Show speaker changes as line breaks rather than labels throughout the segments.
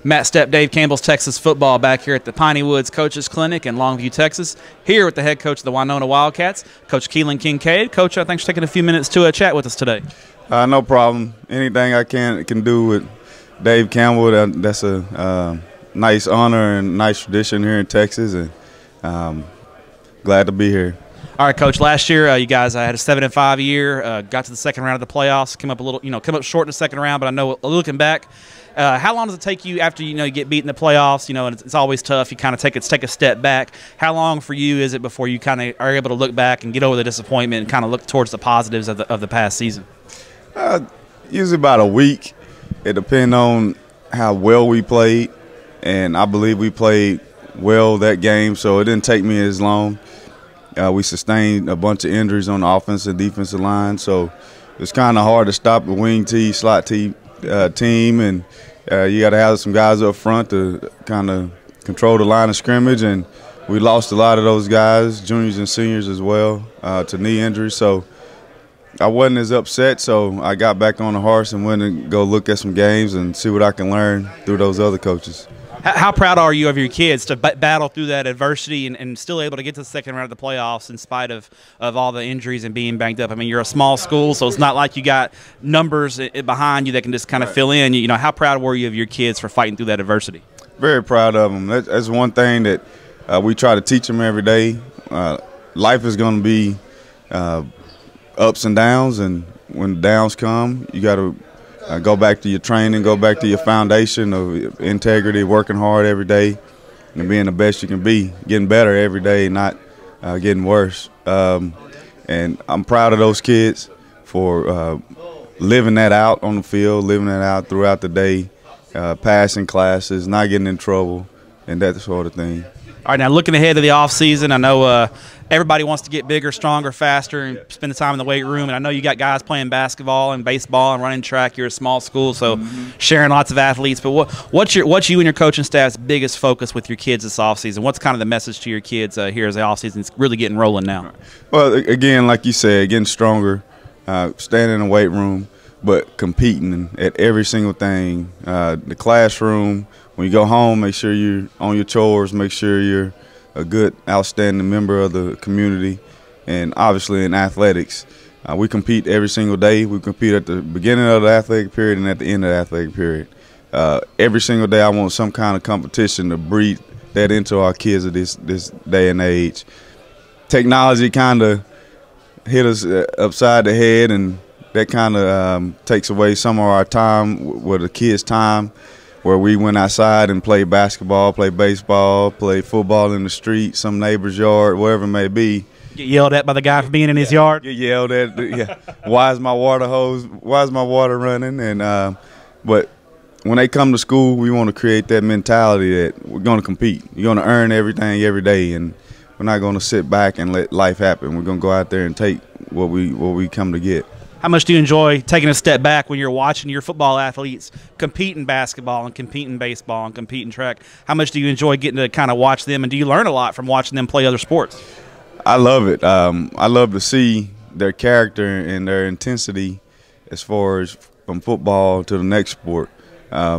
Matt Stepp, Dave Campbell's Texas football back here at the Piney Woods Coaches Clinic in Longview, Texas. Here with the head coach of the Winona Wildcats, Coach Keylon Kincaide. Coach, thanks for taking a few minutes to chat with us today.
No problem. Anything I can do with Dave Campbell, that's a nice honor and nice tradition here in Texas, and glad to be here.
All right, Coach. Last year, you guys had a 7-5 year. Got to the second round of the playoffs. Came up a little, come up short in the second round. But I know, looking back, how long does it take you after you get beat in the playoffs? And it's always tough. You kind of take a step back. How long for you is it before you kind of are able to look back and get over the disappointment and kind of look towards the positives of the past season?
Usually about a week. It depends on how well we played, and I believe we played well that game, so it didn't take me as long. We sustained a bunch of injuries on the offensive and defensive line, so it's kind of hard to stop a wing T, slot T team, and you got to have some guys up front to kind of control the line of scrimmage, and we lost a lot of those guys, juniors and seniors as well, to knee injuries. So I wasn't as upset, so I got back on the horse and went and go look at some games and see what I can learn through those other coaches.
How proud are you of your kids to battle through that adversity and still able to get to the second round of the playoffs in spite of all the injuries and being banged up? I mean, you're a small school, so it's not like you got numbers behind you that can just kind of fill in. How proud were you of your kids for fighting through that adversity? Very
proud of them. That's one thing that we try to teach them every day. Life is going to be ups and downs, and when the downs come, you got to go back to your training, go back to your foundation of integrity, working hard every day, and being the best you can be, getting better every day, not getting worse. And I'm proud of those kids for living that out on the field, living that out throughout the day, passing classes, not getting in trouble, and that sort of thing.
All right, now looking ahead to the offseason, I know everybody wants to get bigger, stronger, faster, and spend the time in the weight room. And I know you got guys playing basketball and baseball and running track. You're a small school, so sharing lots of athletes. But what's you and your coaching staff's biggest focus with your kids this offseason? What's kind of the message to your kids here as the offseason's really getting rolling now?
Well, again, like you said, getting stronger, staying in the weight room, but competing at every single thing. The classroom, when you go home, make sure you're on your chores, make sure you're a good, outstanding member of the community, and obviously in athletics. We compete every single day. We compete at the beginning of the athletic period and at the end of the athletic period. Every single day I want some kind of competition to breed that into our kids at this day and age. Technology kind of hit us upside the head, and that kind of takes away some of our time, with the kids' time, where we went outside and played basketball, played baseball, played football in the street, some neighbor's yard, whatever it may be.
Get yelled at by the guy for being in his yard?
Get yelled at, yeah. Why is my water hose, why is my water running? And but when they come to school, we want to create that mentality that we're going to compete. You're going to earn everything every day, and we're not going to sit back and let life happen. We're going to go out there and take what we come to get.
How much do you enjoy taking a step back when you're watching your football athletes compete in basketball and compete in baseball and compete in track? How much do you enjoy getting to kind of watch them, and do you learn a lot from watching them play other sports?
I love it. I love to see their character and their intensity as far as from football to the next sport. I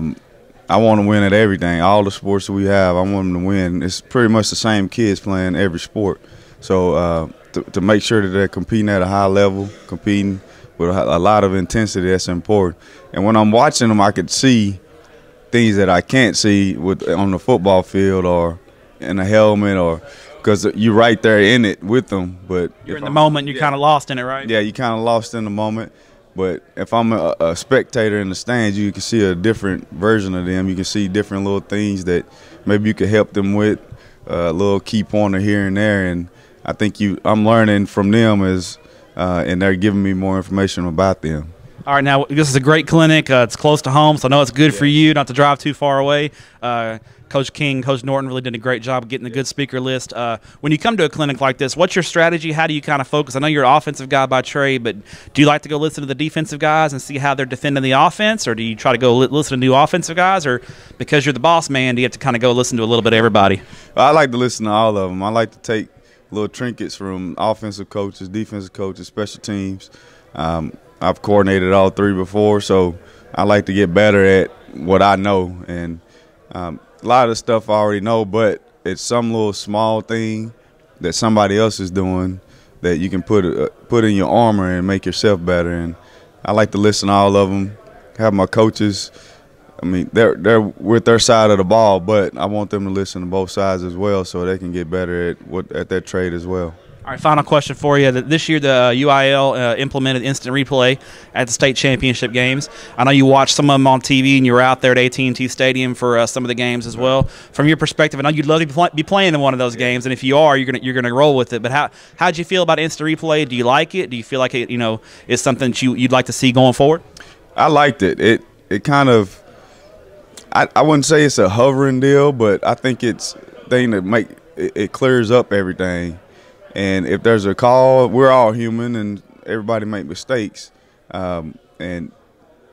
want to win at everything. All the sports that we have, I want them to win. It's pretty much the same kids playing every sport. So to make sure that they're competing at a high level, competing with a lot of intensity, that's important. And when I'm watching them, I could see things that I can't see on the football field or in a helmet, or because you're right there in it with them. But
you're in the moment, you're kind of lost in it, right?
Yeah, you're kind of lost in the moment. But if I'm a spectator in the stands, you can see a different version of them. You can see different little things that maybe you could help them with, a little key pointer here and there. And I think I'm learning from them and they're giving me more information about them.
All right, now this is a great clinic. It's close to home, so I know it's good for you not to drive too far away. Coach King, Coach Norton really did a great job of getting a good speaker list. When you come to a clinic like this, what's your strategy? How do you kind of focus? I know you're an offensive guy by trade, but do you like to go listen to the defensive guys and see how they're defending the offense, or do you try to go listen to new offensive guys, or because you're the boss man, do you have to kind of go listen to a little bit of everybody?
I like to listen to all of them. I like to take little trinkets from offensive coaches, defensive coaches, special teams. I've coordinated all three before, so I like to get better at what I know. And A lot of the stuff I already know, but it's some little small thing that somebody else is doing that you can put in your armor and make yourself better. And I like to listen to all of them. Have my coaches. I mean, they're with their side of the ball, but I want them to listen to both sides as well, so they can get better at their trade as well.
All right, final question for you. This year, the UIL implemented instant replay at the state championship games. I know you watched some of them on TV, and you were out there at AT&T Stadium for some of the games as well. From your perspective, I know you'd love to be playing in one of those games, and if you are, you're gonna roll with it. But how'd you feel about instant replay? Do you like it? Do you feel like it is something that you'd like to see going forward?
I liked it. It kind of, I wouldn't say it's a hovering deal, but I think it's a thing that it clears up everything. And if there's a call, we're all human and everybody make mistakes. And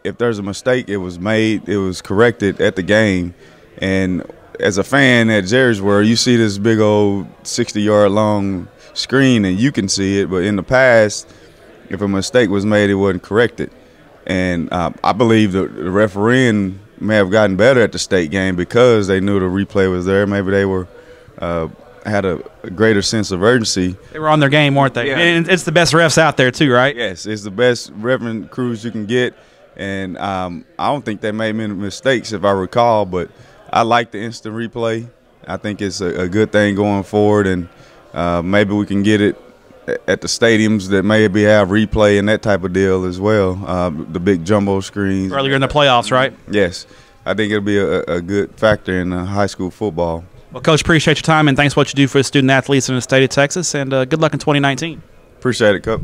if there's a mistake, it was corrected at the game. And as a fan at Jerry's World, you see this big old 60-yard long screen and you can see it. But in the past, if a mistake was made, it wasn't corrected. And I believe the refereeing may have gotten better at the state game because they knew the replay was there. Maybe they were had a greater sense of urgency. They
were on their game, weren't they? Yeah. And it's the best refs out there too, right?
Yes, it's the best refereeing crews you can get. And I don't think they made many mistakes, if I recall, but I like the instant replay. I think it's a good thing going forward, and maybe we can get it at the stadiums that maybe have replay and that type of deal as well, the big jumbo screens.
Earlier in the playoffs, right?
Yes. I think it'll be a good factor in high school football.
Well, Coach, appreciate your time, and thanks for what you do for the student athletes in the state of Texas, and good luck in 2019.
Appreciate it, Cup.